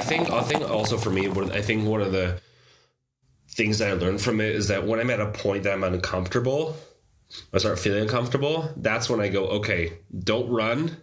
think also for me, I think one of the things that I learned from it is that when I'm at a point that I'm uncomfortable, I start feeling uncomfortable. That's when I go, okay, don't run,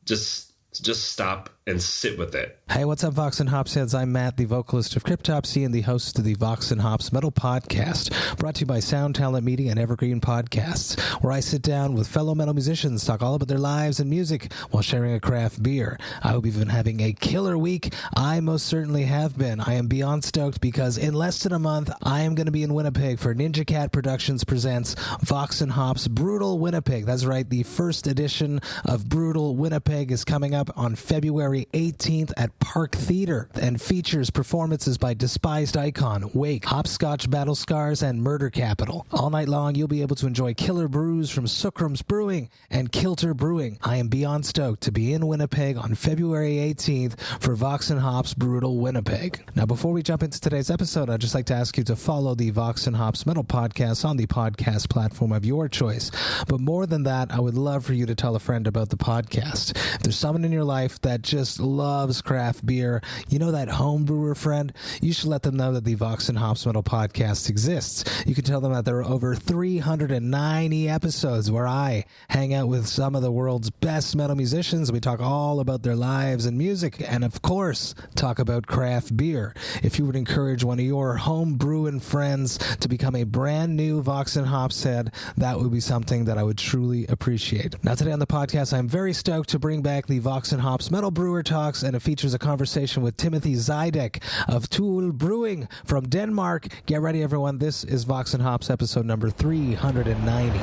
just stop and sit with it. Hey, what's up, Vox and Hops heads? I'm Matt, the vocalist of Cryptopsy and the host of the Vox and Hops Metal Podcast, brought to you by Sound Talent Media and Evergreen Podcasts, where I sit down with fellow metal musicians, talk all about their lives and music while sharing a craft beer. I hope you've been having a killer week. I most certainly have been. I am beyond stoked because in less than a month, I am going to be in Winnipeg for Ninja Cat Productions presents Vox and Hops Brutal Winnipeg. That's right, the first edition of Brutal Winnipeg is coming up on February 18th at Park Theater and features performances by Despised Icon, Wake, Hopscotch Battle Scars, and Murder Capital. All night long, you'll be able to enjoy killer brews from Sucrum's Brewing and Kilter Brewing. I am beyond stoked to be in Winnipeg on February 18th for Vox and Hops Brutal Winnipeg. Now, before we jump into today's episode, I'd just like to ask you to follow the Vox and Hops Metal Podcast on the podcast platform of your choice. But more than that, I would love for you to tell a friend about the podcast. If there's someone in your life that just loves craft beer, you know, that home brewer friend, you should let them know that the Vox and Hops Metal Podcast exists. You can tell them that there are over 390 episodes where I hang out with some of the world's best metal musicians. We talk all about their lives and music, and of course, talk about craft beer. If you would encourage one of your home brewing friends to become a brand new Vox and Hops head, that would be something that I would truly appreciate. Now, today on the podcast, I'm very stoked to bring back the Vox and Hops Metal Brewer Talks, and it features a conversation with Timothy Zydek of To Øl Brewing from Denmark. Get ready, everyone. This is Vox and Hops episode number 390.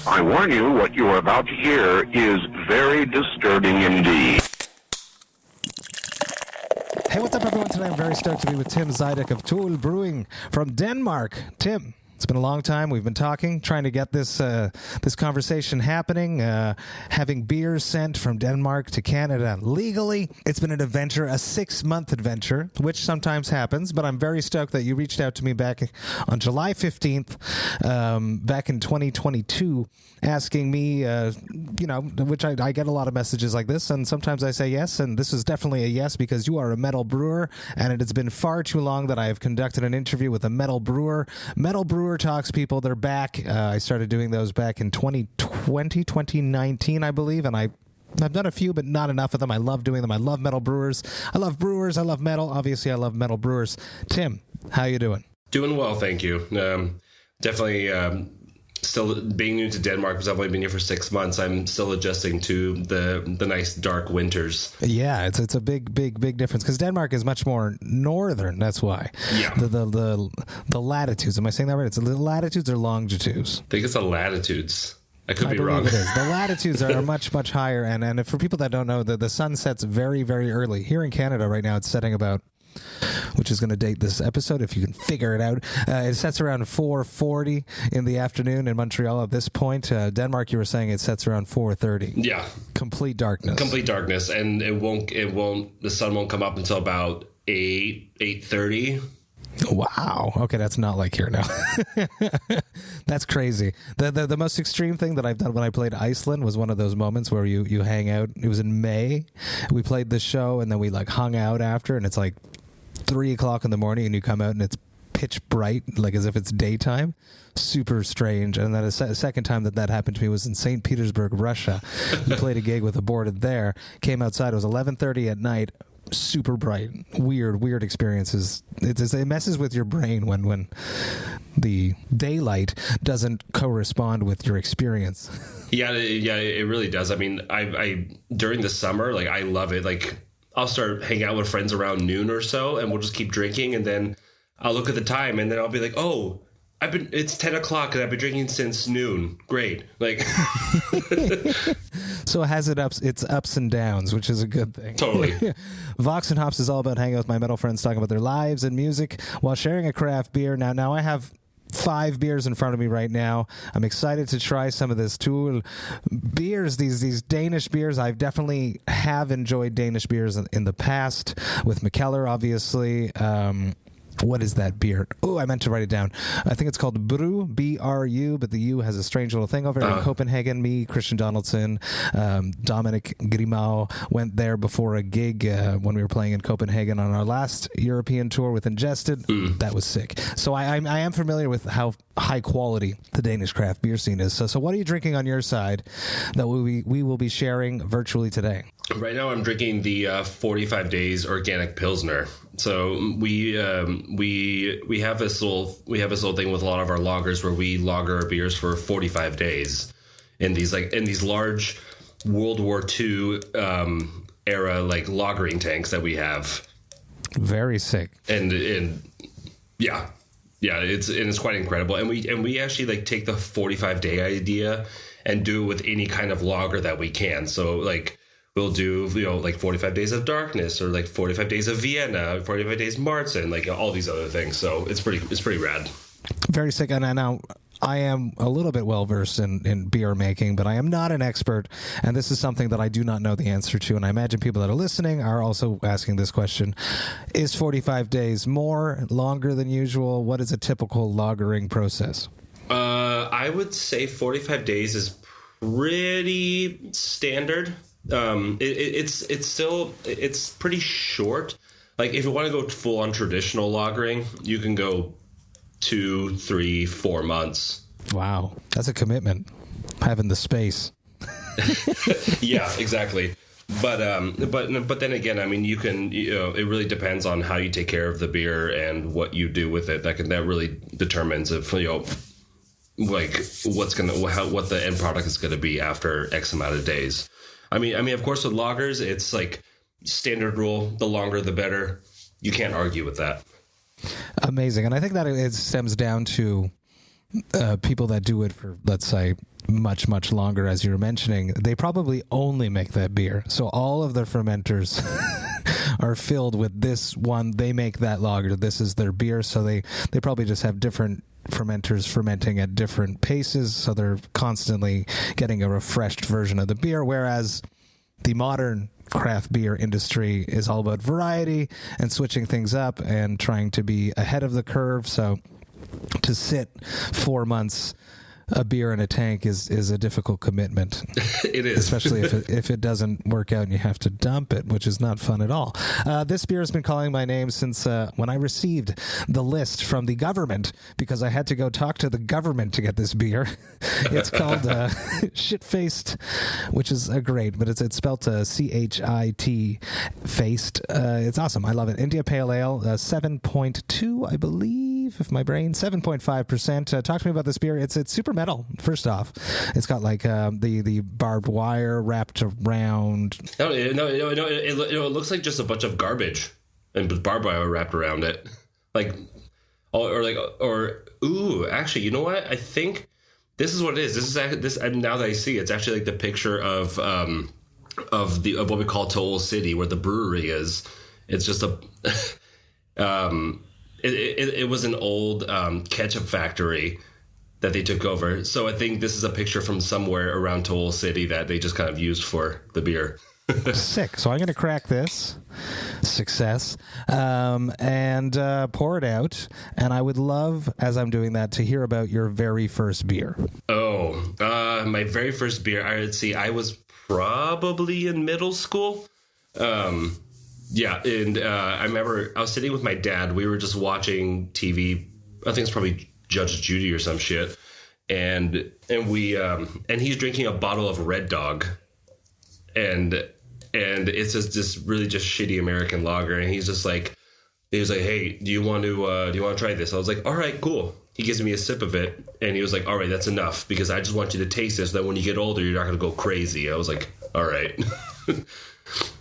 I warn you, what you are about to hear is very disturbing indeed. Hey, what's up, everyone? Today I'm very stoked to be with Tim Zydek of To Øl Brewing from Denmark. Tim, it's been a long time. We've been talking, trying to get this conversation happening, having beers sent from Denmark to Canada legally. It's been an adventure, a 6-month adventure, which sometimes happens, but I'm very stoked that you reached out to me back on July 15th, back in 2022, asking me, which I get a lot of messages like this, and sometimes I say yes, and this is definitely a yes because you are a metal brewer, and it has been far too long that I have conducted an interview with a metal brewer. Metal Brewer Talks, people, they're back. I started doing those back in 2019, I believe, and I've done a few, but not enough of them. I love doing them. I love metal brewers. I love brewers. I love metal. Obviously, I love metal brewers. Tim, how you doing? Doing well, thank you. Definitely still being new to Denmark, because I've only been here for 6 months. I'm still adjusting to the nice dark winters. Yeah, it's a big difference because Denmark is much more northern. That's why. Yeah. The latitudes. Am I saying that right? It's the latitudes or longitudes? I think it's the latitudes. I could be wrong. It is. The latitudes are much higher, and for people that don't know, the sun sets very, very early. Here in Canada right now, it's setting about, which is going to date this episode if you can figure it out. It sets around 4:40 in the afternoon in Montreal at this point. Denmark, you were saying it sets around 4:30. Yeah. Complete darkness. And the sun won't come up until about 8:30. Wow. Okay, that's not like here now. That's crazy. The most extreme thing that I've done when I played Iceland was one of those moments where you hang out. It was in May. We played the show and then we hung out after, and it's 3 o'clock in the morning and you come out and it's pitch bright, as if it's daytime. Super strange. And then a second time that happened to me was in St. Petersburg, Russia. We played a gig with a boarded there, came outside, it was 11:30 at night, super bright, weird experiences. It messes with your brain when the daylight doesn't correspond with your experience. Yeah, it really does. I mean, I during the summer, I love it. I'll start hanging out with friends around noon or so, and we'll just keep drinking, and then I'll look at the time, and then I'll be like, oh, it's 10 o'clock and I've been drinking since noon. Great. So it has its ups and downs, which is a good thing. Totally. Vox and Hops is all about hanging out with my metal friends, talking about their lives and music while sharing a craft beer. Now I have 5 beers in front of me right now. I'm excited to try some of this To Øl beers, these Danish beers. I definitely have enjoyed Danish beers in the past with Mikkeller, obviously. What is that beer? Oh, I meant to write it down. I think it's called Brew, B-R-U, but the U has a strange little thing over in Copenhagen. Me, Christian Donaldson, Dominic Grimau went there before a gig when we were playing in Copenhagen on our last European tour with Ingested. That was sick. So I am familiar with how high quality the Danish craft beer scene is. So what are you drinking on your side that we will be sharing virtually today? Right now, I'm drinking the 45 Days Organic Pilsner. So we have this little thing with a lot of our lagers where we lager our beers for 45 days in these large World War II era like lagering tanks that we have. Very sick. And yeah, it's quite incredible. And we actually like take the 45-day idea and do it with any kind of lager that we can. So like we'll do, like 45 Days of Darkness or like 45 Days of Vienna, 45 Days Marzen, like all these other things. So it's pretty rad. Very sick. And now I am a little bit well-versed in beer making, but I am not an expert. And this is something that I do not know the answer to. And I imagine people that are listening are also asking this question. Is 45 days longer than usual? What is a typical lagering process? I would say 45 days is pretty standard. It's pretty short. Like if you want to go full on traditional lagering, you can go 2, 3, 4 months. Wow, that's a commitment. Having the space. Yeah, exactly. But then again, I mean, you can, it really depends on how you take care of the beer and what you do with it. That really determines if, like what the end product is going to be after X amount of days. I mean, of course, with lagers, it's like standard rule: the longer, the better. You can't argue with that. Amazing, and I think that it stems down to people that do it for, let's say, much longer, as you were mentioning. They probably only make that beer, so all of their fermenters are filled with this one. They make that lager. This is their beer, so they probably just have different fermenters fermenting at different paces, so they're constantly getting a refreshed version of the beer, whereas the modern craft beer industry is all about variety and switching things up and trying to be ahead of the curve. So to sit 4 months a beer in a tank is a difficult commitment. It is. Especially if it doesn't work out and you have to dump it, which is not fun at all. This beer has been calling my name since when I received the list from the government, because I had to go talk to the government to get this beer. It's called Chitfaced, which is great, but it's spelled C-H-I-T faced. It's awesome. I love it. India Pale Ale, 7.2, I believe, if my brain, 7.5%. Talk to me about this beer. It's super metal. First off, it's got like the barbed wire wrapped around. No, it looks like just a bunch of garbage and barbed wire wrapped around it. Actually, you know what? I think this is what it is. This now that I see, it's actually like the picture of what we call To Øl City, where the brewery is. It's just a it was an old ketchup factory that they took over. So I think this is a picture from somewhere around To Øl City that they just kind of used for the beer. Sick. So I'm going to crack this. Success. And pour it out. And I would love, as I'm doing that, to hear about your very first beer. My very first beer, I was probably in middle school. Yeah, and I remember I was sitting with my dad. We were just watching TV. I think it's probably Judge Judy or some shit, and he's drinking a bottle of Red Dog, and it's just this really just shitty American lager, and he was like, hey, do you want to try this? I was like, all right, cool. He gives me a sip of it, and he was like, all right, that's enough, because I just want you to taste this, so that when you get older, you're not going to go crazy. I was like, all right.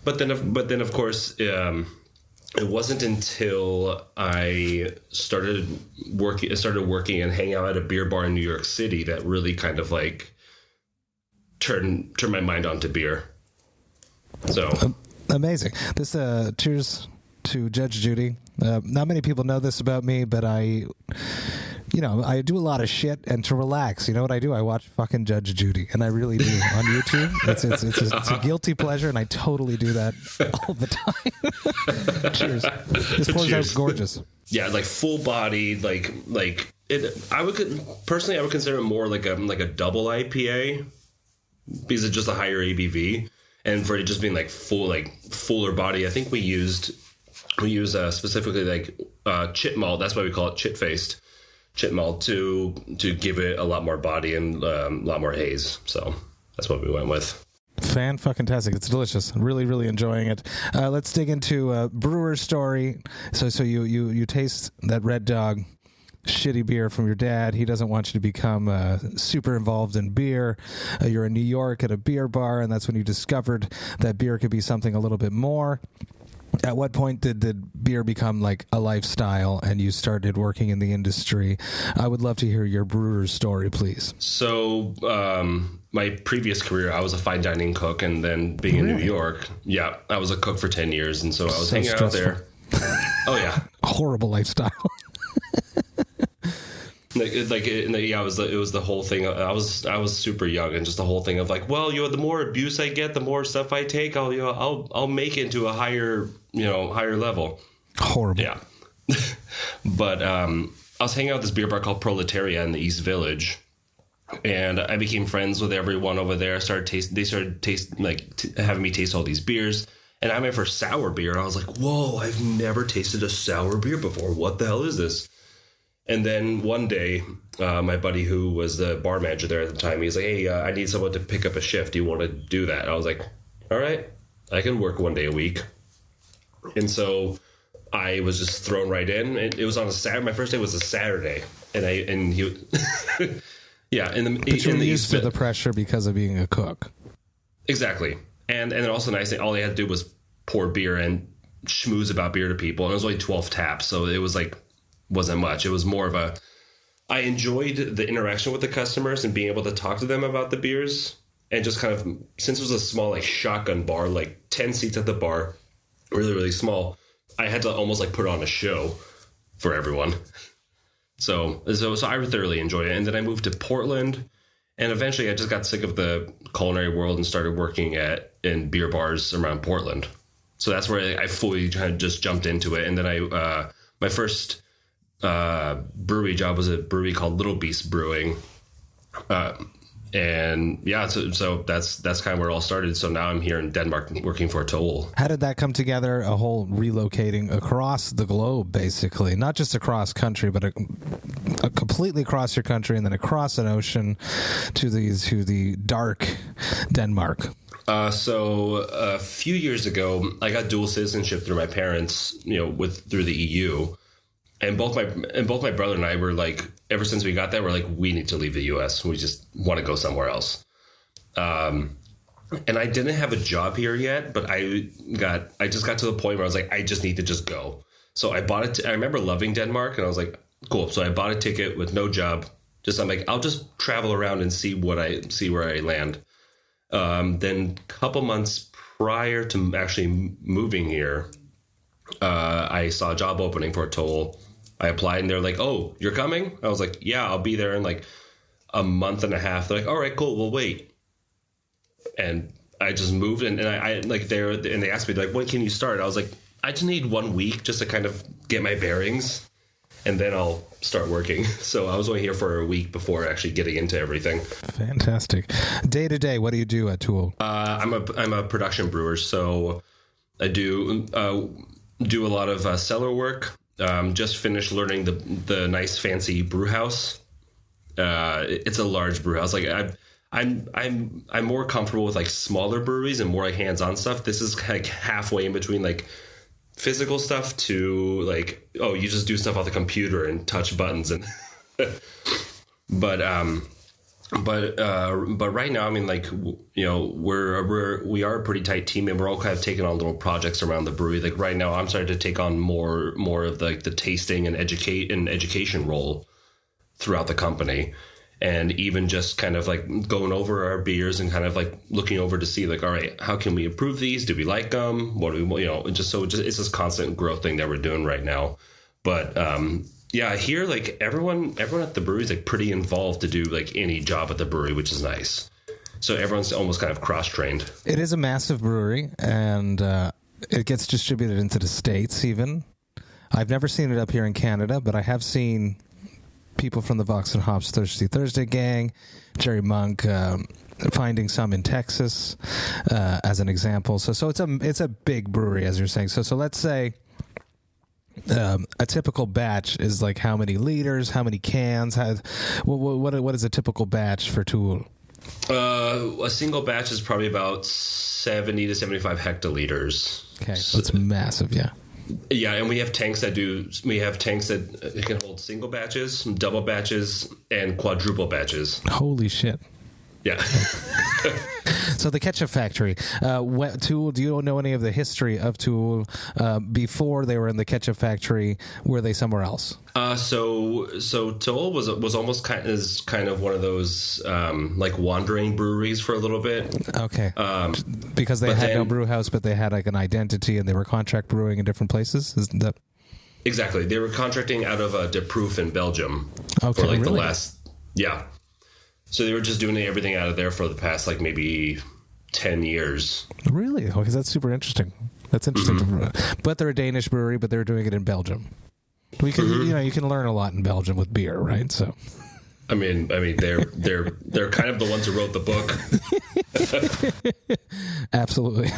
But then of course, it wasn't until I started working and hanging out at a beer bar in New York City that really kind of like turned my mind onto beer. So amazing. This cheers to Judge Judy. Not many people know this about me, but I I do a lot of shit, and to relax, you know what I do? I watch fucking Judge Judy, and I really do on YouTube. It's a guilty pleasure, and I totally do that all the time. Cheers. This pours out gorgeous. Yeah, like full bodied, like it. I would consider it more like a double IPA because it's just a higher ABV, and for it just being like fuller body. I think we use specifically like chit malt. That's why we call it Chitfaced. Chit malt to give it a lot more body and a lot more haze. So that's what we went with. Fan-fucking-tastic. It's delicious. Really, really enjoying it. Let's dig into a brewer's story. So you taste that Red Dog shitty beer from your dad. He doesn't want you to become super involved in beer. You're in New York at a beer bar, and that's when you discovered that beer could be something a little bit more. At what point did the beer become like a lifestyle and you started working in the industry? I would love to hear your brewer's story, please. So my previous career, I was a fine dining cook, and then being in New York, I was a cook for 10 years. And so I was hanging out there. Oh, yeah. Horrible lifestyle. It was the whole thing. I was super young, and just the whole thing of like, well, the more abuse I get, the more stuff I take, I'll make it into a higher level. Horrible. Yeah. But I was hanging out at this beer bar called Proletaria in the East Village, and I became friends with everyone over there. They started having me taste all these beers, and I had my first sour beer, and I was like, whoa, I've never tasted a sour beer before. What the hell is this? And then one day, my buddy who was the bar manager there at the time, he's like, hey, I need someone to pick up a shift. Do you want to do that? And I was like, all right, I can work one day a week. And so I was just thrown right in. And it was on a Saturday. My first day was a Saturday. And he, yeah. But you were used to the pressure because of being a cook. Exactly. And then also nice thing, all they had to do was pour beer and schmooze about beer to people. And it was only 12 taps. So it was like, wasn't much. It was more of I enjoyed the interaction with the customers and being able to talk to them about the beers, and just kind of, since it was a small like shotgun bar, like 10 seats at the bar, really, really small, I had to almost like put on a show for everyone. So I thoroughly enjoyed it. And then I moved to Portland, and eventually I just got sick of the culinary world and started working in beer bars around Portland. So that's where I fully kind of just jumped into it. And then my first brewery job was a brewery called Little Beast Brewing, and yeah, so that's kind of where it all started. So now I'm here in Denmark working for To Øl. How did that come together? A whole relocating across the globe, basically, not just across country, but a completely across your country, and then across an ocean to the dark Denmark. So a few years ago, I got dual citizenship through my parents, through the EU. And both my brother and I were like, ever since we got there, we're like, we need to leave the U.S. We just want to go somewhere else. And I didn't have a job here yet, but I just got to the point where I was like, I just need to just go. So I bought it. I remember loving Denmark, and I was like, cool. So I bought a ticket with no job. I'm like, I'll just travel around and see where I land. Then a couple months prior to actually moving here, I saw a job opening for To Øl. I applied, and they're like, oh, you're coming? I was like, yeah, I'll be there in like a month and a half. They're like, all right, cool, we'll wait. And I just moved, and I like they asked me like, when can you start? I was like, I just need 1 week just to kind of get my bearings, and then I'll start working. So I was only here for a week before actually getting into everything. Fantastic. Day to day, what do you do at To Øl? I'm a production brewer, so I do a lot of cellar work. Just finished learning the nice fancy brew house. It's a large brew house. Like I'm more comfortable with like smaller breweries and more like hands-on stuff. This is like halfway in between like physical stuff to like, oh, you just do stuff on the computer and touch buttons and but right now, I mean, like, we are a pretty tight team, and we're all kind of taking on little projects around the brewery. Like right now, I'm starting to take on more of the tasting and education role throughout the company, and even just kind of like going over our beers and kind of like looking over to see like, all right, how can we improve these? Do we like them? What do we, it's this constant growth thing that we're doing right now. But Yeah, here like everyone at the brewery is like pretty involved to do like any job at the brewery, which is nice. So everyone's almost kind of cross-trained. It is a massive brewery, and it gets distributed into the States even. I've never seen it up here in Canada, but I have seen people from the Vox&Hops Thirsty Thursday gang, Jerry Monk, finding some in Texas as an example. So it's a big brewery, as you're saying. So let's say a typical batch is like how many liters, how many cans? What is a typical batch for To Øl? A single batch is probably about 70 to 75 hectoliters. Okay, so it's massive, yeah. Yeah, and we have tanks that can hold single batches, double batches, and quadruple batches. Holy shit. Yeah. So the ketchup factory, To Øl, do you know any of the history of To Øl before they were in the ketchup factory? Were they somewhere else? So To Øl was almost kind of one of those like wandering breweries for a little bit. Okay. Because they had no brew house, but they had like an identity, and they were contract brewing in different places. Isn't that? Exactly. They were contracting out of De Proef in Belgium. Okay, for like really? the last, yeah. So they were just doing everything out of there for the past like maybe 10 years. Really? Okay, that's super interesting. That's interesting. Mm-hmm. But they're a Danish brewery, but they're doing it in Belgium. We can, you can learn a lot in Belgium with beer, right? So, I mean, they're kind of the ones who wrote the book. Absolutely.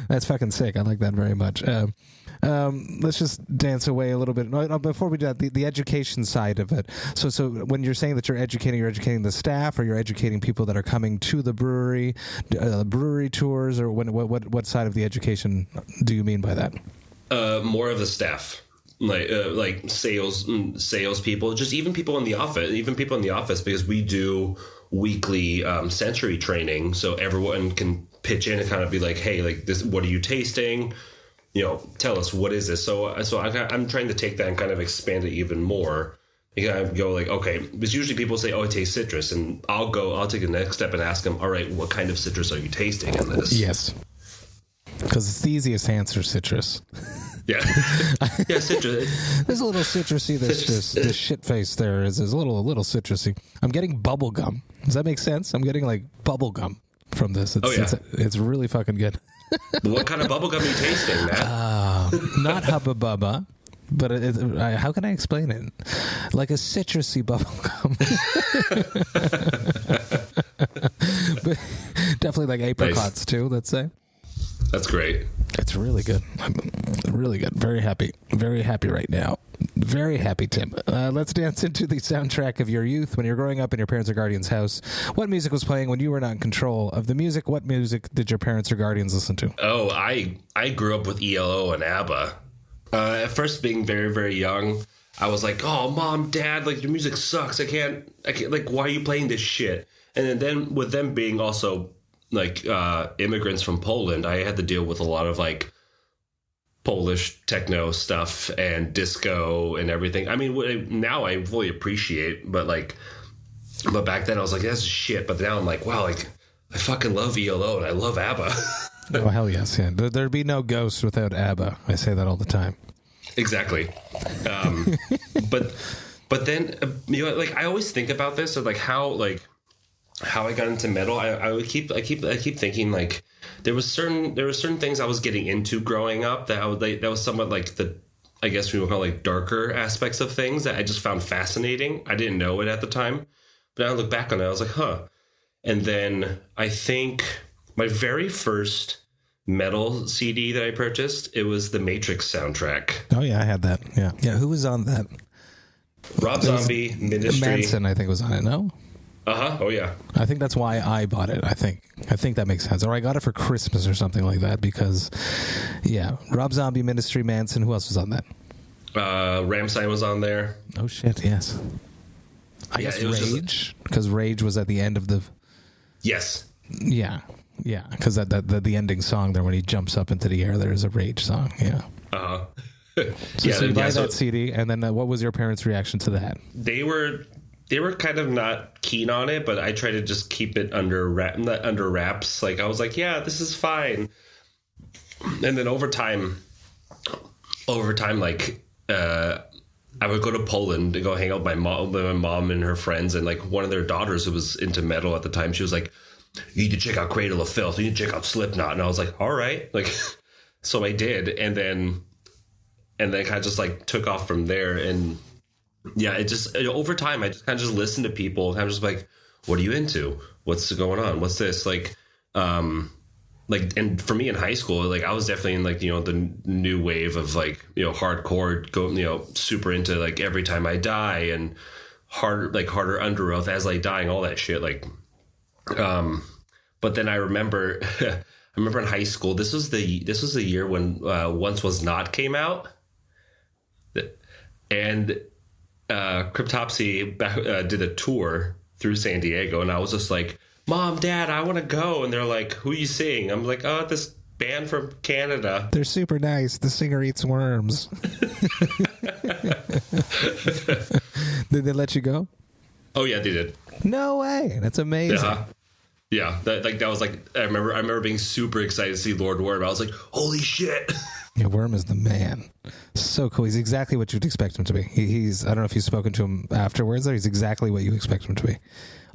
That's fucking sick. I like that very much. Let's just dance away a little bit. No, before we do that, the education side of it. So when you're saying that you're educating the staff, or you're educating people that are coming to the brewery, brewery tours, or what side of the education do you mean by that? More of the staff. Like sales people, just even people in the office, because we do weekly sensory training, so everyone can pitch in and kind of be like, hey, like this, what are you tasting? Tell us, what is this? So I'm trying to take that and kind of expand it even more. You kind of go like, okay, because usually people say, oh, I taste citrus, and I'll take the next step and ask them, all right, what kind of citrus are you tasting in this? Yes, because it's the easiest answer, citrus. Yeah. Yeah, citrus. There's a little citrusy. This Chitfaced there is a little citrusy. I'm getting bubble gum. Does that make sense? I'm getting like bubble gum from this. It's really fucking good. What kind of bubble gum are you tasting, Matt? Not Hubba Bubba, but how can I explain it? Like a citrusy bubble gum. But definitely like apricots too, let's say. That's great. It's really good. Really good. Very happy. Very happy right now. Very happy, Tim. Let's dance into the soundtrack of your youth. When you're growing up in your parents' or guardians' house, what music was playing when you were not in control of the music? What music did your parents or guardians listen to? Oh, I grew up with ELO and ABBA. At first, being very, very young, I was like, oh, Mom, Dad, like, your music sucks. I can't, like, why are you playing this shit? And then with them being also like immigrants from Poland, I had to deal with a lot of like Polish techno stuff and disco and everything. I mean, now I fully appreciate, but back then I was like, that's shit. But now I'm like, wow, like I fucking love ELO and I love ABBA. Oh, hell yes. Yeah. There'd be no Ghost without ABBA. I say that all the time. Exactly. But then, like I always think about this, of like how I got into metal. I keep thinking like there were certain things I was getting into growing up that that was somewhat like the, I guess we would call like darker aspects of things that I just found fascinating. I didn't know it at the time, but I look back on it, I was like, huh. And then I think my very first metal CD that I purchased, it was the Matrix soundtrack. Oh yeah, I had that. Yeah. Who was on that? Rob Zombie, Ministry. Manson, I think, was on it. No. Oh yeah. I think that's why I bought it. I think that makes sense. Or I got it for Christmas or something like that because, yeah, Rob Zombie, Ministry, Manson. Who else was on that? Rammstein was on there. Oh shit! Yes. I guess Rage, because Rage was at the end of the. Yes. Yeah, because the ending song there when he jumps up into the air, there is a Rage song. Yeah. So you buy that CD, and then what was your parents' reaction to that? They were kind of not keen on it, but I tried to just keep it under wraps. Like I was like, yeah, this is fine. And then over time, like I would go to Poland to go hang out with my mom and her friends, and like one of their daughters who was into metal at the time, she was like, "You need to check out Cradle of Filth. You need to check out Slipknot." And I was like, "All right," like, so I did, and then kind of just like took off from there. And yeah, it just over time, I just kind of just listened to people, and I'm just like, "What are you into? What's going on? What's this?" Like, and for me in high school, like I was definitely in like, you know, the new wave of like, you know, hardcore, super into like Every Time I Die and harder Under Oath, As I Dying, all that shit. Like, but then I remember, in high school, this was the year when Once Was Not came out, and Cryptopsy did a tour through San Diego, and I was just like, "Mom, Dad, I want to go." And they're like, "Who are you seeing?" I'm like, "Oh, this band from Canada. They're super nice. The singer eats worms." Did they let you go? Oh yeah, they did. No way. That's amazing. Yeah. That was like, I remember being super excited to see Lord Worm. I was like, "Holy shit." Yeah, Worm is the man. So cool. He's exactly what you'd expect him to be. He's I don't know if you've spoken to him afterwards, or he's exactly what you expect him to be.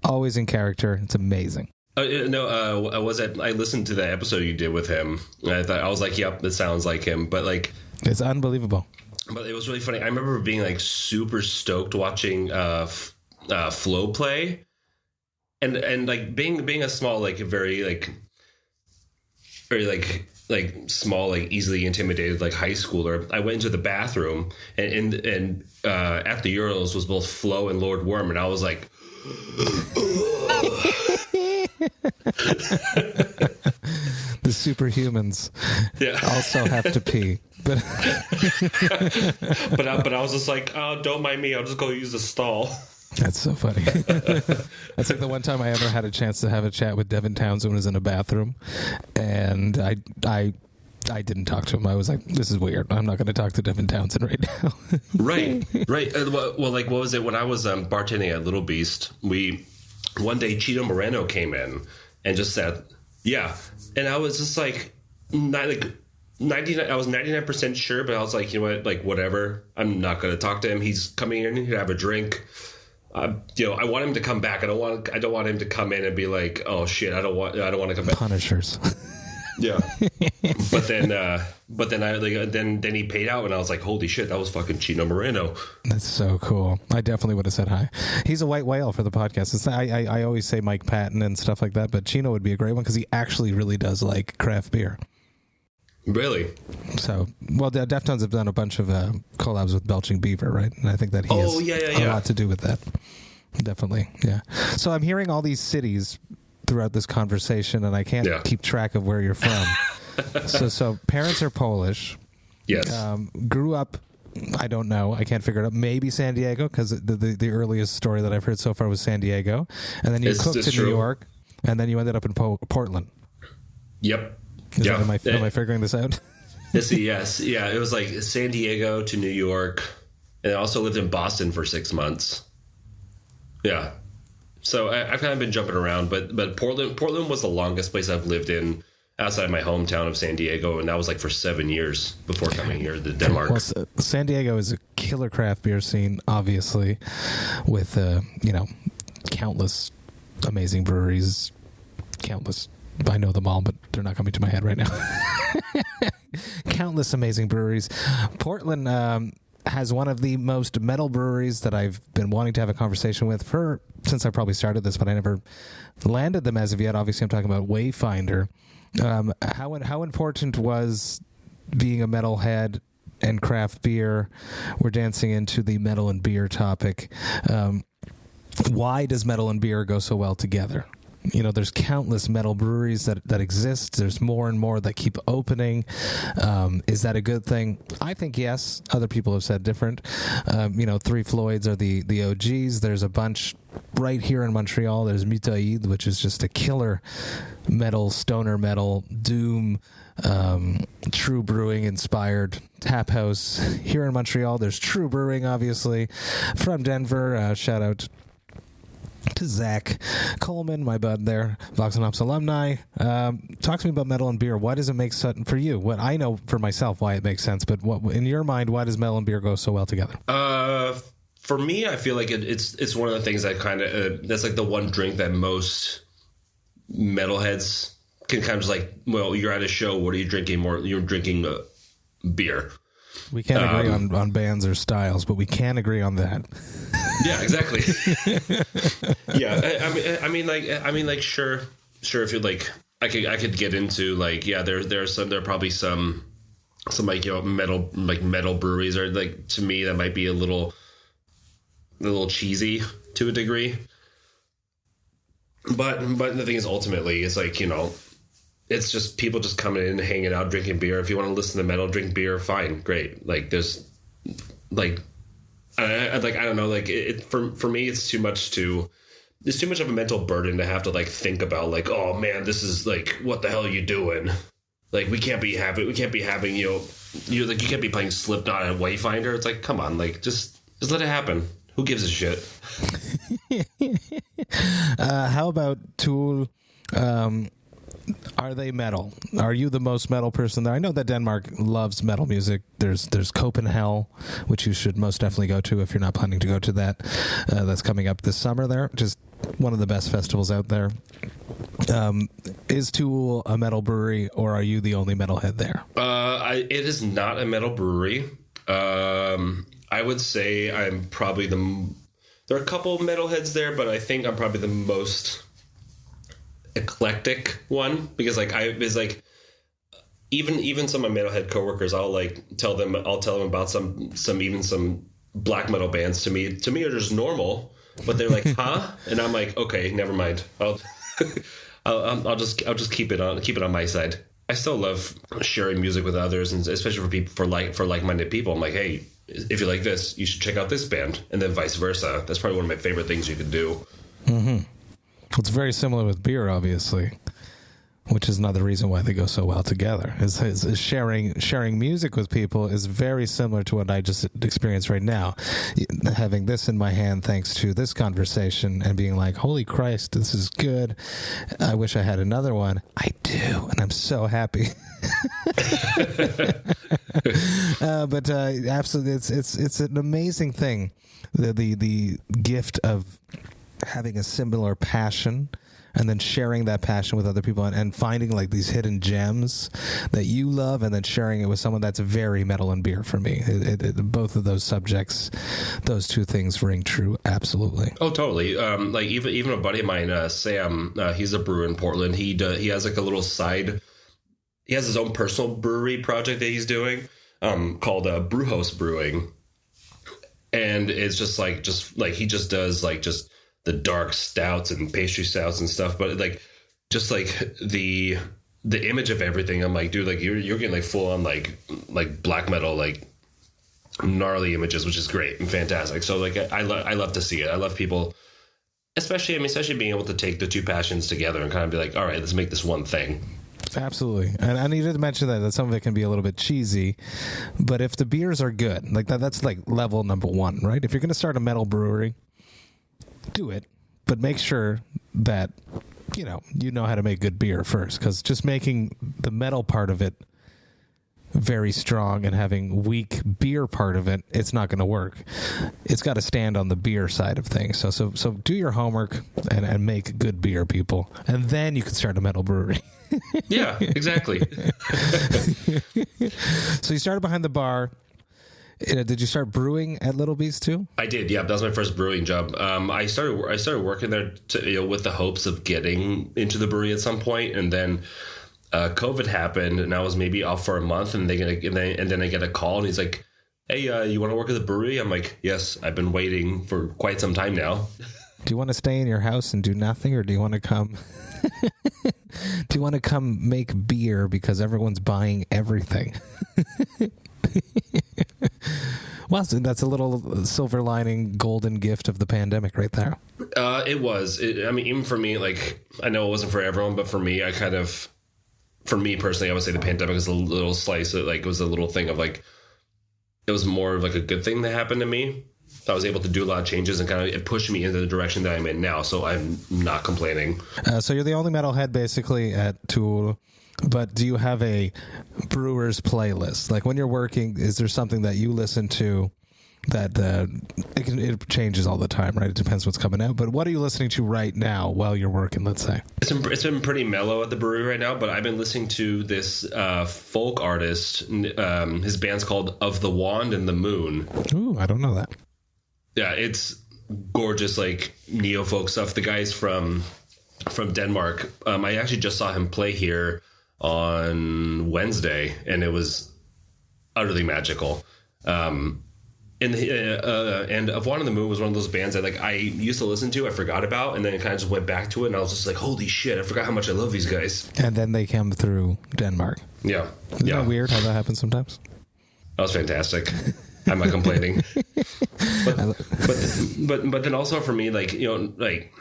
Always in character. It's amazing. I listened to the episode you did with him. And I was like, "Yep, that sounds like him." But like, it's unbelievable. But it was really funny. I remember being like super stoked watching Flow play, and like being a small, like very small, like easily intimidated like high schooler. I went into the bathroom and at the urinals was both Flo and Lord Worm, and I was like, the superhumans also have to pee, but but I was just like, "Oh, don't mind me. I'll just go use the stall." That's so funny. That's like the one time I ever had a chance to have a chat with Devin Townsend when I was in a bathroom, and I didn't talk to him. I was like, "This is weird. I'm not going to talk to Devin Townsend right now." Right. Well, like, what was it when I was bartending at Little Beast? One day Cheeto Moreno came in and just said, "Yeah," and I was just like, not like 99. I was 99% sure, but I was like, you know what, like whatever. I'm not going to talk to him. He's coming in to have a drink. I want him to come back. I don't want him to come in and be like, "Oh shit, I don't want to come back." Punishers. Yeah. But then he paid out, and I was like, "Holy shit, that was fucking Chino Moreno." That's so cool. I definitely would have said hi. He's a white whale for the podcast. I always say Mike Patton and stuff like that, but Chino would be a great one because he actually really does like craft beer. Really? So, well, Deftones have done a bunch of collabs with Belching Beaver, right? And I think that he has a lot to do with that. Definitely, yeah. So I'm hearing all these cities throughout this conversation, and I can't keep track of where you're from. so parents are Polish. Yes. Grew up, I don't know, I can't figure it out. Maybe San Diego, because the earliest story that I've heard so far was San Diego. And then you cooked in New York, and then you ended up in Portland. Yep. Am I figuring this out? Yes. Yeah, it was like San Diego to New York, and I also lived in Boston for 6 months. Yeah. So I've kind of been jumping around, but Portland was the longest place I've lived in outside my hometown of San Diego, and that was like for 7 years before coming here to Denmark. Well, San Diego is a killer craft beer scene, obviously, with countless amazing breweries. Countless. I know them all, but they're not coming to my head right now. Countless amazing breweries. Portland has one of the most metal breweries that I've been wanting to have a conversation with since I probably started this, but I never landed them as of yet. Obviously, I'm talking about Wayfinder. How important was being a metalhead and craft beer? We're dancing into the metal and beer topic. Why does metal and beer go so well together? There's countless metal breweries that exist. There's more and more that keep opening. Is that a good thing? I think yes. Other people have said different. Three Floyds are the OGs. There's a bunch right here in Montreal. There's Imothy, which is just a killer metal, stoner metal, doom, true brewing inspired tap house. Here in Montreal, there's True Brewing, obviously. From Denver, shout out to Zach Coleman, my bud there, Vox&Hops alumni. Talk to me about metal and beer. Why does it make sense for you? What I know for myself why it makes sense, but what in your mind, why does metal and beer go so well together? For me, I feel like it's one of the things that kind of that's like the one drink that most metalheads can kind of just like, well, you're at a show, what are you drinking? You're drinking beer. We can't agree on bands or styles, but we can agree on that. Yeah, exactly. Yeah, I mean, like, sure. If you like, I could get into like, yeah, there are probably some like, you know, metal breweries, or like, to me that might be a little cheesy to a degree. But the thing is, ultimately, it's like, you know, it's just people just coming in, hanging out, drinking beer. If you want to listen to metal, drink beer, fine, great. Like, there's like, I don't know, like for me, it's too much of a mental burden to have to like think about like, oh man, this is like, what the hell are you doing? Like, we can't be having, you know, you can't be playing Slipknot at Wayfinder. It's like, come on, like, just let it happen. Who gives a shit? How about To Øl? Are they metal? Are you the most metal person there? I know that Denmark loves metal music. There's Copenhagen, which you should most definitely go to if you're not planning to go to that. That's coming up this summer there. Just one of the best festivals out there. Is To Øl a metal brewery, or are you the only metalhead there? It is not a metal brewery. I would say I'm probably there are a couple of metalheads there, but I think I'm probably the most eclectic one, because like even some of my metalhead coworkers, I'll tell them about some black metal bands to me are just normal, but they're like, huh? And I'm like, okay, never mind. I'll just keep it on my side. I still love sharing music with others, and especially for like-minded people. I'm like, hey, if you like this, you should check out this band, and then vice versa. That's probably one of my favorite things you can do. Mm-hmm. It's very similar with beer, obviously, which is another reason why they go so well together. Is sharing music with people is very similar to what I just experienced right now. Having this in my hand thanks to this conversation and being like, holy Christ, this is good. I wish I had another one. I do, and I'm so happy. But absolutely, it's an amazing thing, the gift of having a similar passion and then sharing that passion with other people, and finding like these hidden gems that you love, and then sharing it with someone that's very metal and beer. For me, both of those subjects, those two things ring true. Absolutely. Oh, totally. Like even a buddy of mine, Sam, he's a brewer in Portland. He has like a little side. He has his own personal brewery project that he's doing, called House Brewing, and it's just like he just does like just the dark stouts and pastry stouts and stuff, but like just like the image of everything, I'm like, dude, like you're getting like full on like black metal, like gnarly images, which is great and fantastic. So like I love to see it. I love people, especially being able to take the two passions together and kind of be like, all right, let's make this one thing. Absolutely. And I needed to mention that some of it can be a little bit cheesy, but if the beers are good, like that's like level number one, right? If you're going to start a metal brewery, do it, but make sure that you know how to make good beer first, because just making the metal part of it very strong and having weak beer part of it, it's not going to work. It's got to stand on the beer side of things. So do your homework and make good beer, people, and then you can start a metal brewery. Yeah, exactly. So you started behind the bar. Did you start brewing at Little Beast too? I did. Yeah, that was my first brewing job. I started working there with the hopes of getting into the brewery at some point, and then COVID happened, and I was maybe off for a month, and then I get a call, and he's like, "Hey, you want to work at the brewery?" I'm like, "Yes, I've been waiting for quite some time now." Do you want to stay in your house and do nothing, or do you want to come? Do you want to come make beer because everyone's buying everything? Well, that's a little silver lining, golden gift of the pandemic right there. It was. I mean, even for me, like, I know it wasn't for everyone, but for me, for me personally, I would say the pandemic was a little slice. It was a little thing of like, it was more of like a good thing that happened to me. I was able to do a lot of changes and kind of it pushed me into the direction that I'm in now. So I'm not complaining. So you're the only metalhead basically at To Øl, but do you have a brewer's playlist? Like when you're working, is there something that you listen to that it changes all the time, right? It depends what's coming out. But what are you listening to right now while you're working, let's say? It's been pretty mellow at the brewery right now, but I've been listening to this folk artist. His band's called Of the Wand and the Moon. Ooh, I don't know that. Yeah, it's gorgeous, like neo-folk stuff. The guy's from Denmark. I actually just saw him play here on Wednesday, and it was utterly magical. And Of Wand and the Moon was one of those bands that like I used to listen to, I forgot about, and then it kind of just went back to it, and I was just like, holy shit, I forgot how much I love these guys. And then they came through Denmark. Yeah. Isn't that weird how that happens sometimes? That was fantastic. I'm not complaining. But then also for me, like, you know, like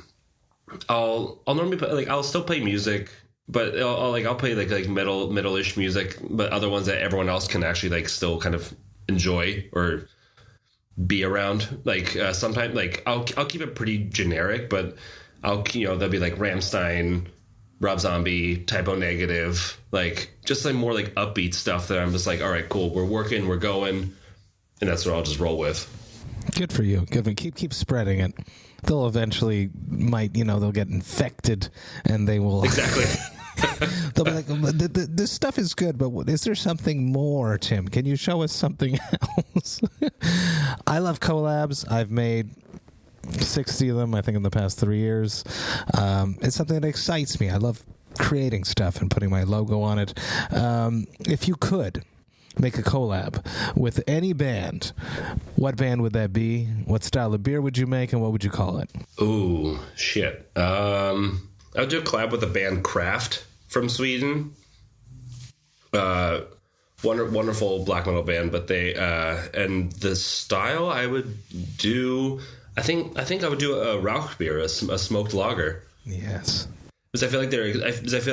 I'll normally play, like I'll still play music, but I'll play like metal-ish music, but other ones that everyone else can actually like still kind of enjoy or be around. Like sometimes like I'll keep it pretty generic, but there'll be like Rammstein, Rob Zombie, Typo Negative, like just like more like upbeat stuff that I'm just like, all right, cool, we're working, we're going, and that's what I'll just roll with. Good for you. Good. Keep spreading it. They'll eventually they'll get infected, and they will exactly. They'll be like, this stuff is good, but is there something more, Tim? Can you show us something else? I love collabs. I've made 60 of them, I think, in the past 3 years. It's something that excites me. I love creating stuff and putting my logo on it. If you could make a collab with any band, what band would that be? What style of beer would you make, and what would you call it? Ooh, shit. I would do a collab with the band Kraft from Sweden. Wonderful black metal band, but they and the style I would do, I think I would do a Rauch beer, a smoked lager. Yes, because I feel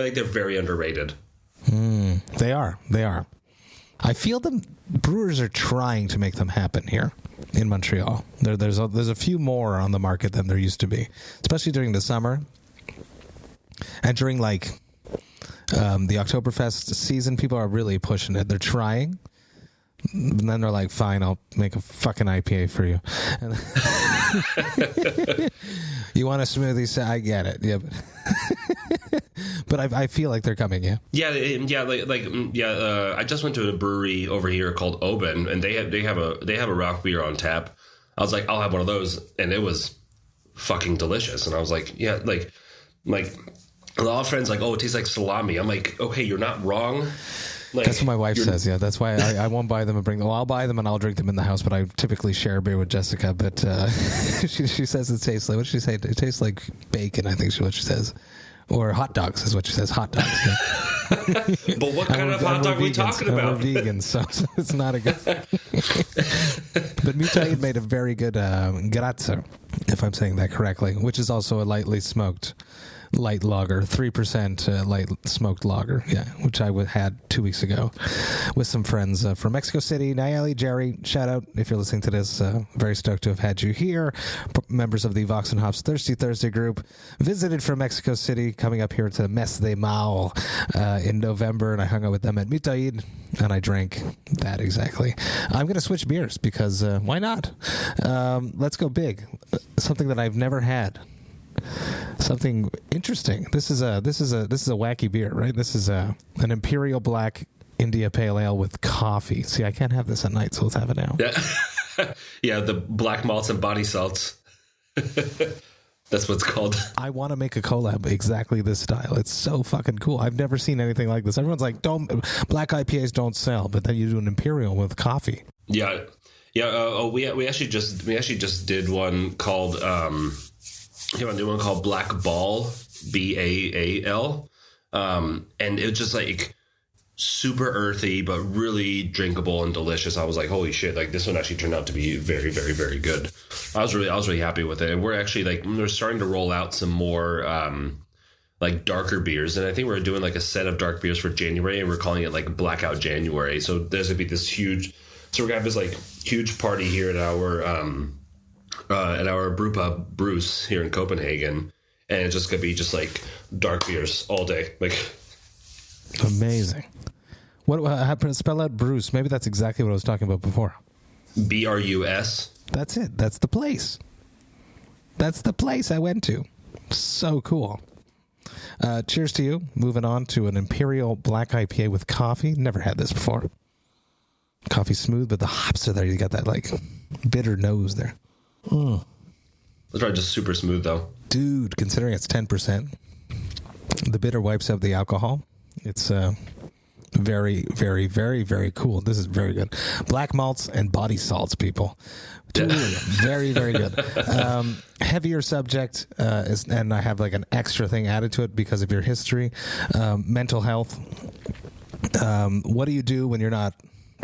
like they're very underrated. They are. I feel them brewers are trying to make them happen here in Montreal. There's a few more on the market than there used to be, especially during the summer and during like the Oktoberfest season. People are really pushing it. They're trying, and then they're like, "Fine, I'll make a fucking IPA for you." You want a smoothie? So I get it. Yeah, but I feel like they're coming. Yeah. I just went to a brewery over here called Oben, and they have a Rauch beer on tap. I was like, I'll have one of those, and it was fucking delicious. And I was like, yeah, like a lot of friends like, oh, it tastes like salami. I'm like, okay, you're not wrong. Like, that's what my wife says. Yeah, that's why I won't buy them and bring them. Well, I'll buy them and I'll drink them in the house, but I typically share a beer with Jessica. But she says it tastes like, what did she say? It tastes like bacon, I think is what she says. Or hot dogs is what she says. Hot dogs. Yeah. But what kind of hot dog are we talking about? We're vegans, so it's not a good thing. But Mutaid made a very good grazzo, if I'm saying that correctly, which is also a lightly smoked light lager, 3% light smoked lager, yeah, which I had 2 weeks ago with some friends from Mexico City. Nayeli, Jerry, shout out if you're listening to this. Very stoked to have had you here. Members of the Vox&Hops Thirsty Thursday group visited from Mexico City, coming up here to Mes de Mal in November, and I hung out with them at Mutaid, and I drank that exactly. I'm going to switch beers because why not? Let's go big. Something that I've never had. Something interesting. This is a wacky beer, right? This is an Imperial Black India Pale Ale with coffee. See, I can't have this at night, so let's have it now. Yeah, yeah, the black malts and body salts. That's what it's called. I want to make a collab exactly this style. It's so fucking cool. I've never seen anything like this. Everyone's like, black IPAs don't sell, but then you do an Imperial with coffee. Yeah. We actually just did one called Black Ball, Baal, and it was just like super earthy but really drinkable and delicious. I was like, holy shit, like this one actually turned out to be very, very, very good. I was really happy with it. And we're actually we're starting to roll out some more like darker beers, and I think we're doing like a set of dark beers for January, and we're calling it like Blackout January. So there's gonna be this huge, so we're gonna have this like huge party here at our at our brew pub, Bruce, here in Copenhagen. And it's just going to be just like dark beers all day. Like, amazing. What happened? Spell out Bruce. Maybe that's exactly what I was talking about before. BRUS. That's it. That's the place. That's the place I went to. So cool. Cheers to you. Moving on to an Imperial Black IPA with coffee. Never had this before. Coffee smooth, but the hops are there. You got that like bitter nose there. Let's try just super smooth though. Dude, considering it's 10%, the bitter wipes out the alcohol. It's very, very, very, very cool. This is very good. Black malts and body salts, people. Dude, very, very good. Heavier subject, and I have like an extra thing added to it because of your history. Mental health. What do you do when you're not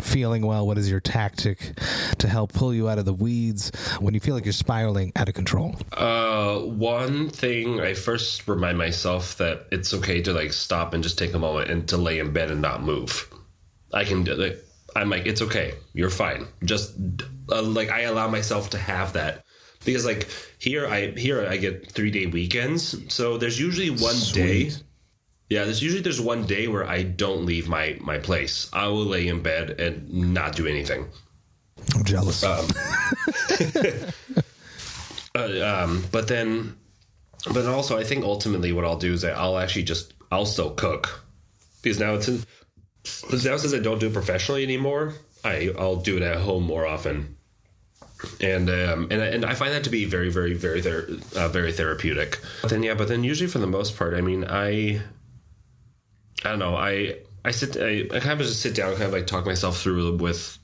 feeling well? What is your tactic to help pull you out of the weeds when you feel like you're spiraling out of control? One thing, I first remind myself that it's okay to like stop and just take a moment and to lay in bed and not move. I'm like, it's okay. You're fine. Just like I allow myself to have that because like here I get 3-day weekends. So there's usually one day. Yeah, there's one day where I don't leave my place. I will lay in bed and not do anything. I'm jealous. But also I think ultimately what I'll do is that I'll still cook because now since I don't do it professionally anymore, I'll do it at home more often. And I find that to be very, very, very, very therapeutic. But then usually for the most part, I mean, I don't know. I kind of just sit down, kind of like talk myself through with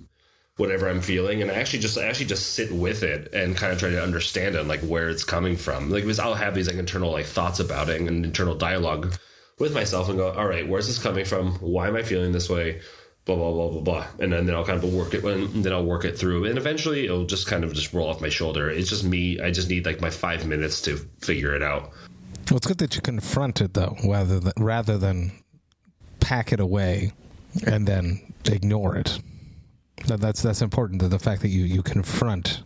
whatever I'm feeling, and I actually just sit with it and kind of try to understand it, and like where it's coming from. Like because I'll have these like internal like thoughts about it and an internal dialogue with myself and go, all right, where's this coming from? Why am I feeling this way? Blah blah blah blah blah. And then I'll kind of work it through, and eventually it'll just kind of just roll off my shoulder. It's just me. I just need like my 5 minutes to figure it out. Well, it's good that you confront it though, rather than pack it away and then ignore it. That's important. The fact that you confront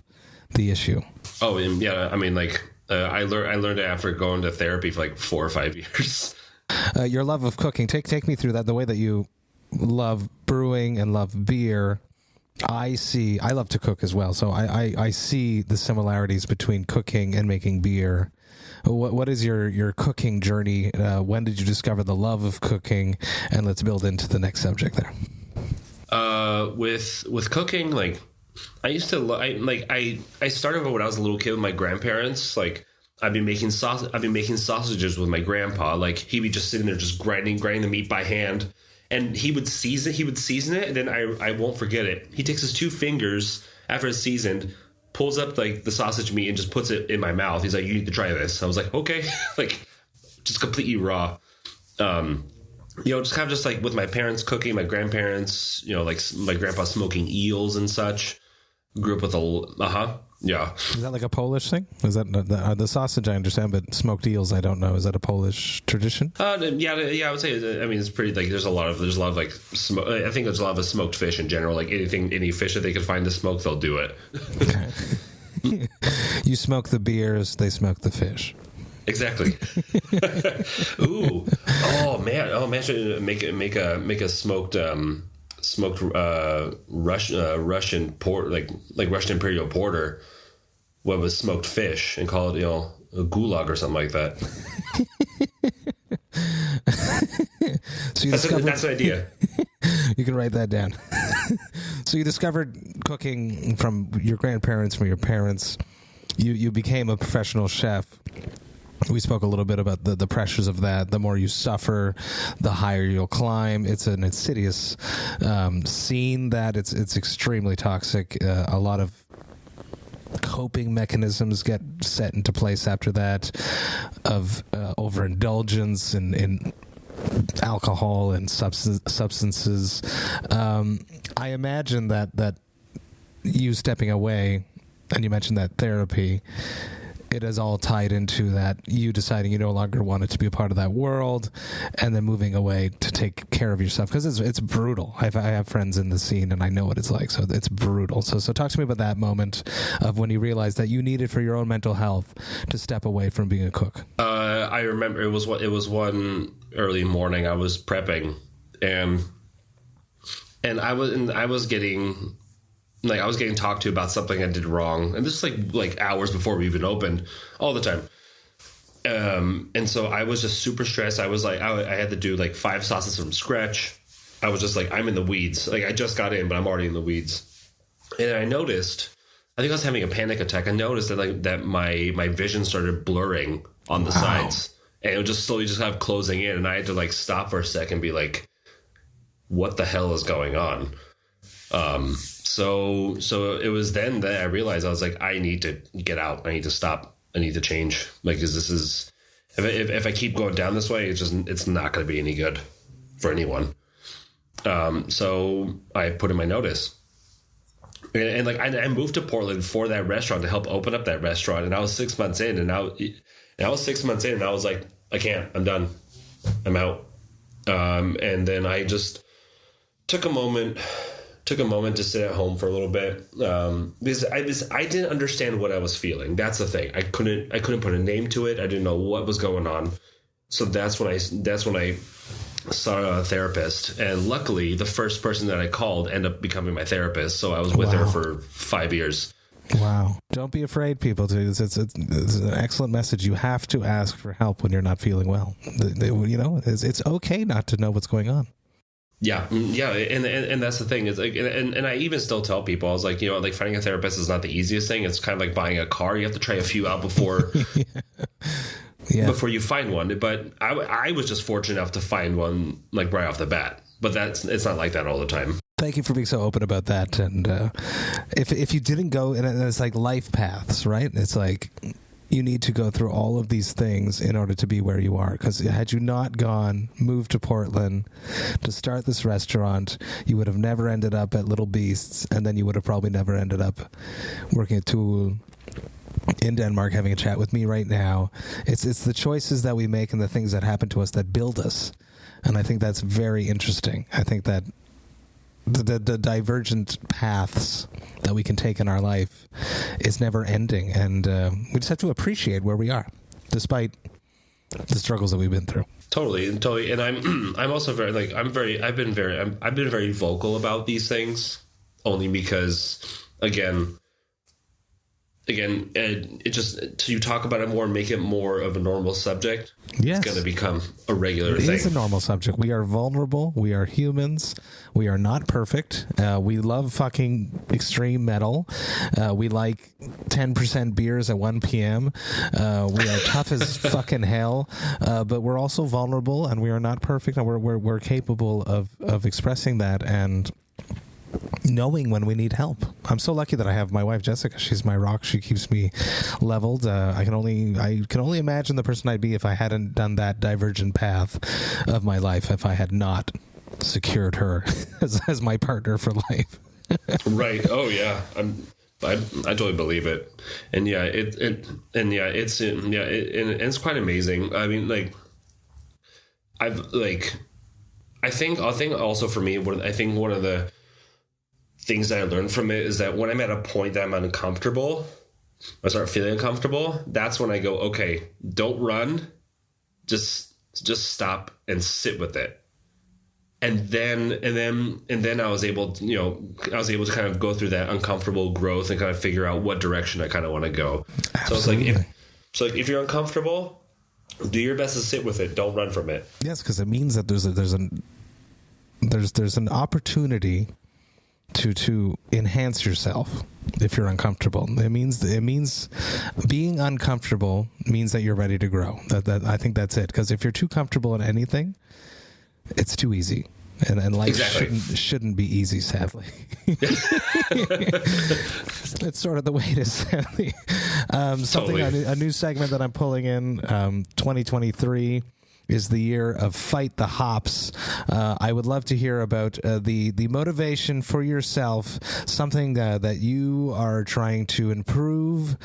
the issue. Oh, and yeah. I mean, like I learned it after going to therapy for like 4 or 5 years. Your love of cooking. Take me through that. The way that you love brewing and love beer. I love to cook as well. So I see the similarities between cooking and making beer. What is your cooking journey? When did you discover the love of cooking? And let's build into the next subject there. With cooking, like I used to, I started when I was a little kid with my grandparents. Like I've been making sausages with my grandpa. Like he'd be just sitting there, just grinding the meat by hand, and he would season it, and then I won't forget it. He takes his 2 fingers after it's seasoned, pulls up like the sausage meat and just puts it in my mouth. He's like, "You need to try this." I was like, "Okay," like just completely raw. Just kind of just like with my parents cooking, my grandparents, like my grandpa smoking eels and such. Grew up with yeah. Is that like a Polish thing? Is that the sausage? I understand, but smoked eels, I don't know. Is that a Polish tradition? Yeah. I would say. I mean, it's pretty like there's a lot of like smoke. I think there's a lot of smoked fish in general. Like any fish that they can find to smoke, they'll do it. Okay. You smoke the beers, they smoke the fish. Exactly. Ooh. Oh man. Should make a smoked Russian port like Russian Imperial Porter. What was smoked fish and call it a gulag or something like that. So that's an idea. You can write that down. So you discovered cooking from your grandparents, from your parents. You became a professional chef. We spoke a little bit about the pressures of that. The more you suffer, the higher you'll climb. It's an insidious scene that it's extremely toxic. A lot of coping mechanisms get set into place after that of overindulgence in alcohol and substances. I imagine that you stepping away, and you mentioned that therapy, it is all tied into that you deciding you no longer wanted to be a part of that world, and then moving away to take care of yourself, because it's brutal. I have friends in the scene, and I know what it's like. So it's brutal. So talk to me about that moment of when you realized that you needed for your own mental health to step away from being a cook. I remember it was one early morning. I was prepping, and I was getting talked to about something I did wrong, and this is like hours before we even opened, all the time. And so I was just super stressed. I was like, I had to do like 5 sauces from scratch. I was just like, I'm in the weeds. Like, I just got in, but I'm already in the weeds. And I noticed, I think I was having a panic attack. I noticed that my vision started blurring on the sides, and it was just slowly just kind of closing in. And I had to like stop for a second and be like, what the hell is going on? So it was then that I realized, I was like, I need to get out. I need to stop. I need to change. Like, because this is, if I keep going down this way, it's not going to be any good for anyone. So I put in my notice, and like, I moved to Portland for that restaurant to help open up that restaurant. And I was 6 months in, and I was 6 months in, and I was like, I can't, I'm done. I'm out. And then I just took a moment to sit at home for a little bit, because I didn't understand what I was feeling. That's the thing. I couldn't put a name to it. I didn't know what was going on. So that's when I saw a therapist, and luckily the first person that I called ended up becoming my therapist. So I was with her for 5 years. Wow. Don't be afraid, people. It's an excellent message. You have to ask for help when you're not feeling well. It's okay not to know what's going on. Yeah. And that's the thing, is like, and I even still tell people, I was like, like, finding a therapist is not the easiest thing. It's kind of like buying a car. You have to try a few out before before you find one. But I was just fortunate enough to find one like right off the bat. But it's not like that all the time. Thank you for being so open about that. And if you didn't go, and it's like life paths, right? It's like, you need to go through all of these things in order to be where you are. Because had you not moved to Portland to start this restaurant, you would have never ended up at Little Beasts, and then you would have probably never ended up working at To Øl in Denmark, having a chat with me right now. It's the choices that we make and the things that happen to us that build us. And I think that's very interesting. I think that the divergent paths that we can take in our life is never ending, and we just have to appreciate where we are, despite the struggles that we've been through. Totally. And I'm also very, like, I've been very vocal about these things, only because, again, it just, so you talk about it more and make it more of a normal subject. Yes. It's going to become a regular thing. It is a normal subject. We are vulnerable. We are humans. We are not perfect. We love fucking extreme metal. We like 10% beers at 1 p.m. We are tough as fucking hell. But we're also vulnerable, and we are not perfect. And we're capable of expressing that and knowing when we need help. I'm so lucky that I have my wife Jessica. She's my rock. She keeps me leveled. I can only imagine the person I'd be if I hadn't done that divergent path of my life, if I had not secured her as my partner for life. Right. Oh yeah. I totally believe it. And yeah, it's quite amazing. I mean, like, I think also for me, I think one of the things that I learned from it is that when I'm at a point that I'm uncomfortable, I start feeling uncomfortable, that's when I go, okay, don't run, just stop and sit with it. And then I was able to kind of go through that uncomfortable growth and kind of figure out what direction I kind of want to go. Absolutely. So it's like if you're uncomfortable, do your best to sit with it. Don't run from it. Yes, because it means that there's an opportunity to enhance yourself if you're uncomfortable. It means being uncomfortable means that you're ready to grow. That I think that's it. Because if you're too comfortable in anything, it's too easy. And life shouldn't be easy, sadly. That's sort of the way it is, sadly. A new segment that I'm pulling in, 2023. is the year of Fight the Hops. I would love to hear about the motivation for yourself, something that you are trying to improve,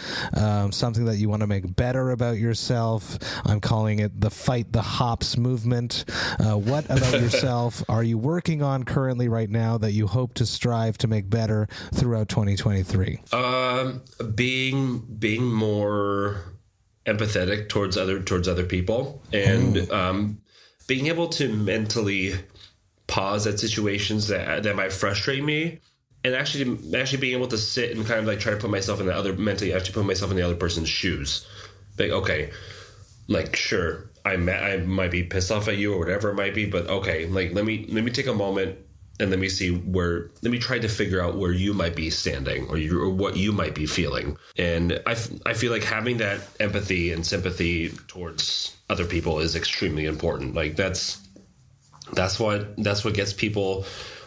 something that you want to make better about yourself. I'm calling it the Fight the Hops movement. What about yourself are you working on currently right now that you hope to strive to make better throughout 2023? Being more empathetic towards other people, and being able to mentally pause at situations that might frustrate me, and actually being able to sit and kind of like try to put myself in the other person's shoes. Like, okay, like, sure, I might be pissed off at you or whatever it might be, but okay, like let me take a moment and let me try to figure out where you might be standing or what you might be feeling. And I feel like having that empathy and sympathy towards other people is extremely important. Like that's what gets people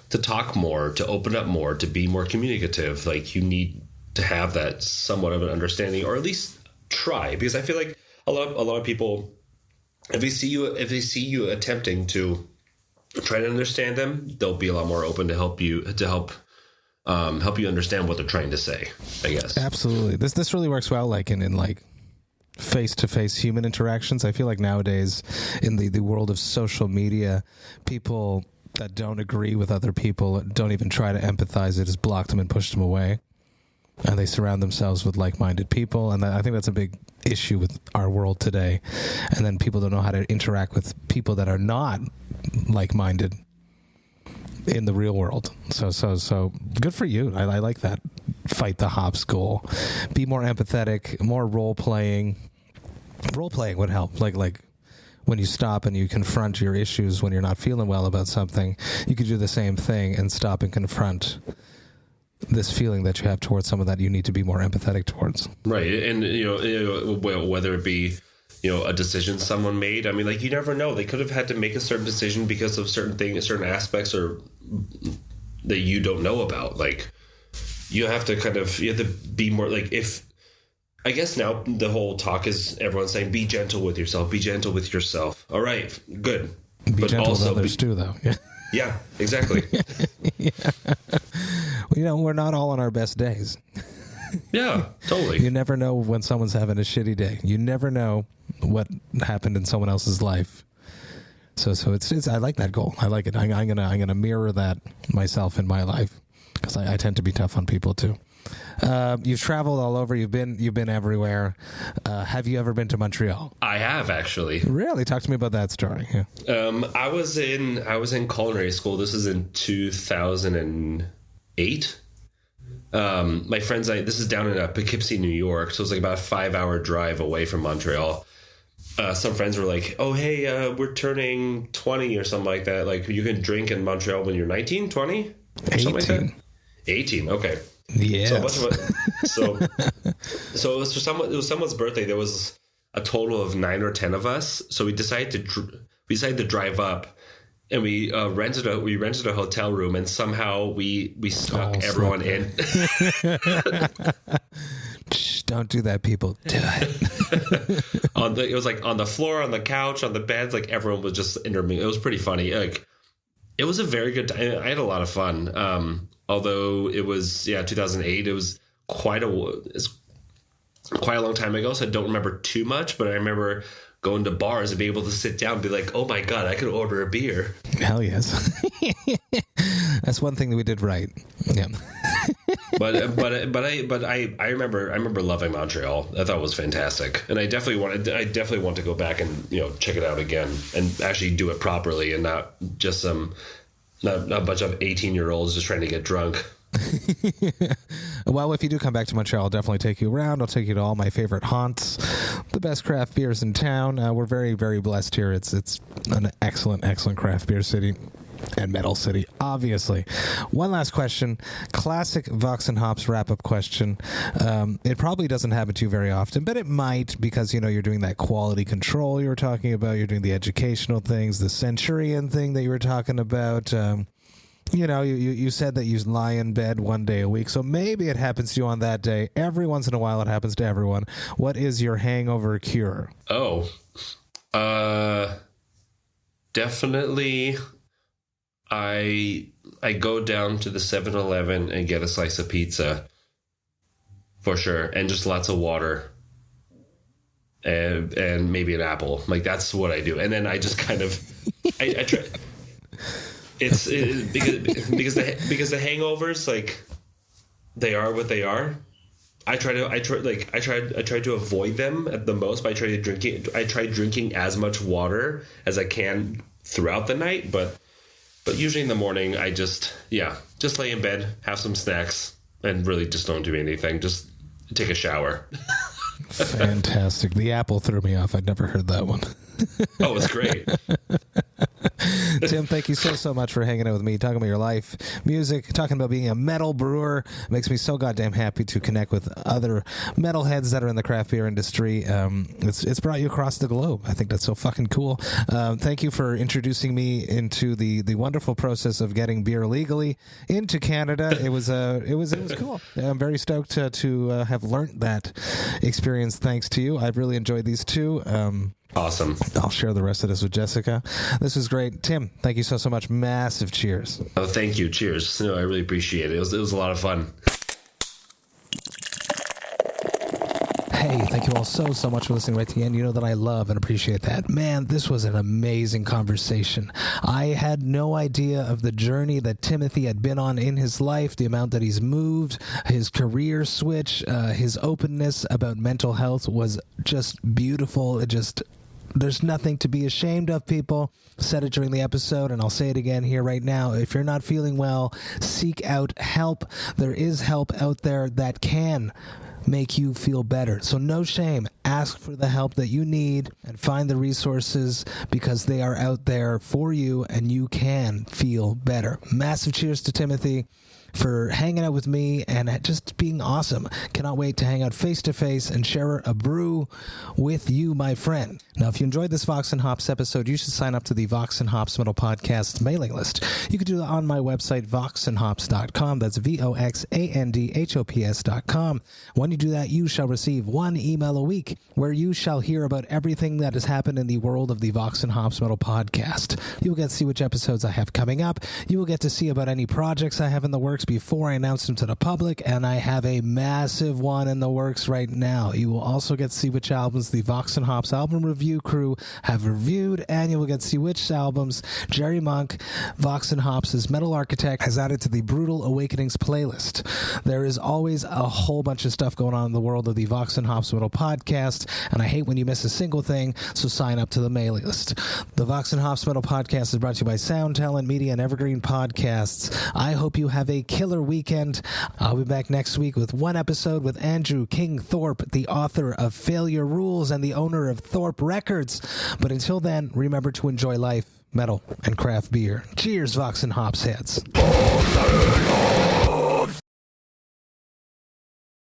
to talk more, to open up more, to be more communicative. Like you need to have that somewhat of an understanding, or at least try, because I feel like a lot of people, if they see you attempting to try to understand them, they'll be a lot more open to help you understand what they're trying to say, I guess. Absolutely. This really works well like in like face-to-face human interactions. I feel like nowadays in the world of social media, people that don't agree with other people don't even try to empathize. They just block them and push them away. And they surround themselves with like-minded people. And I think that's a big issue with our world today. And then people don't know how to interact with people that are not like-minded in the real world. So good for you. I like that Fight the Hops goal. Be more empathetic, more role-playing. Role-playing would help. Like when you stop and you confront your issues when you're not feeling well about something, you could do the same thing and stop and confront this feeling that you have towards someone that you need to be more empathetic towards. Right. And, whether it be, a decision someone made, I mean, like, you never know. They could have had to make a certain decision because of certain things, certain aspects or that you don't know about. Like, you have to be more like, if, I guess now the whole talk is everyone's saying, be gentle with yourself, be gentle with yourself. All right, good. Be gentle with others too, though. Yeah, exactly. Yeah. We're not all on our best days. Yeah, totally. You never know when someone's having a shitty day. You never know what happened in someone else's life. So it's I like that goal. I like it. I'm gonna mirror that myself in my life, because I tend to be tough on people too. You've traveled all over. You've been everywhere. Have you ever been to Montreal? I have, actually. Really? Talk to me about that story. Yeah. I was in culinary school. This is in 2008. My friends, this is down in Poughkeepsie, New York, so it's like about a 5-hour drive away from Montreal. Some friends were like, "Oh, hey, we're turning 20 or something like that. Like, you can drink in Montreal when you're 19, 20, or something like that." 18. Okay. Yeah. So it was someone's birthday. There was a total of 9 or 10 of us. So we decided to drive up, and we rented a hotel room, and somehow we snuck everyone in. Shh, don't do that, people. Do it. It was like on the floor, on the couch, on the beds. Like everyone was just intermingling. It was pretty funny. Like it was a very good time. I had a lot of fun. Although it was 2008. It was quite a long time ago, so I don't remember too much. But I remember going to bars and being able to sit down and be like, "Oh my god, I could order a beer." Hell yes. That's one thing that we did right. Yeah. but I remember loving Montreal. I thought it was fantastic, and I definitely want to go back and check it out again and actually do it properly, and not just not a bunch of 18-year-olds just trying to get drunk. Well, if you do come back to Montreal, I'll definitely take you around. I'll take you to all my favorite haunts, the best craft beers in town. We're very, very blessed here. It's an excellent craft beer city and metal city, obviously. One last question, classic Vox and Hops wrap-up question. It probably doesn't happen to you very often, but it might, because you're doing that quality control you were talking about. You're doing the educational things, the Centurion thing that you were talking about. You said that you lie in bed one day a week, so maybe it happens to you on that day. Every once in a while, it happens to everyone. What is your hangover cure? Oh, Definitely, I go down to the 7-Eleven and get a slice of pizza, for sure, and just lots of water, and maybe an apple. Like, that's what I do, and then I just kind of I try. Because the hangovers, like, they are what they are. I try to avoid them at the most by try drinking as much water as I can throughout the night, but usually in the morning I just lay in bed, have some snacks, and really just don't do anything. Just take a shower. Fantastic. The apple threw me off. I'd never heard that one. Oh, it's great. Tim, thank you so much for hanging out with me, talking about your life, music, talking about being a metal brewer. It makes me so goddamn happy to connect with other metalheads that are in the craft beer industry. It's brought you across the globe. I think that's so fucking cool. Thank you for introducing me into the wonderful process of getting beer legally into Canada. It was cool. I'm very stoked to have learned that experience thanks to you. I've really enjoyed these two. Awesome. I'll share the rest of this with Jessica. This was great. Tim, thank you so much. Massive cheers. Oh, thank you. Cheers. No, I really appreciate it. It was a lot of fun. Hey, thank you all so much for listening right to the end. You know that I love and appreciate that. Man, this was an amazing conversation. I had no idea of the journey that Timothy had been on in his life, the amount that he's moved, his career switch, his openness about mental health was just beautiful. There's nothing to be ashamed of, people. Said it during the episode, and I'll say it again here right now. If you're not feeling well, seek out help. There is help out there that can make you feel better. So no shame. Ask for the help that you need and find the resources, because they are out there for you and you can feel better. Massive cheers to Timothy for hanging out with me and just being awesome. Cannot wait to hang out face to face and share a brew with you, my friend. Now, if you enjoyed this Vox and Hops episode, you should sign up to the Vox and Hops Metal Podcast mailing list. You can do that on my website, voxandhops.com. That's VOXANDHOPS.com. When you do that, you shall receive one email a week where you shall hear about everything that has happened in the world of the Vox and Hops Metal Podcast. You will get to see which episodes I have coming up. You will get to see about any projects I have in the works before I announce them to the public, and I have a massive one in the works right now. You will also get to see which albums the Vox and Hops album review crew have reviewed, and you will get to see which albums Jerry Monk, Vox and Hops' Metal Architect, has added to the Brutal Awakenings playlist. There is always a whole bunch of stuff going on in the world of the Vox and Hops Metal Podcast, and I hate when you miss a single thing, so sign up to the mailing list. The Vox and Hops Metal Podcast is brought to you by Sound Talent Media and Evergreen Podcasts. I hope you have a killer weekend. I'll be back next week with one episode with Andrew King Thorpe, the author of Failure Rules and the owner of Thorpe Records. But until then, remember to enjoy life, metal, and craft beer. Cheers, Vox and Hops heads.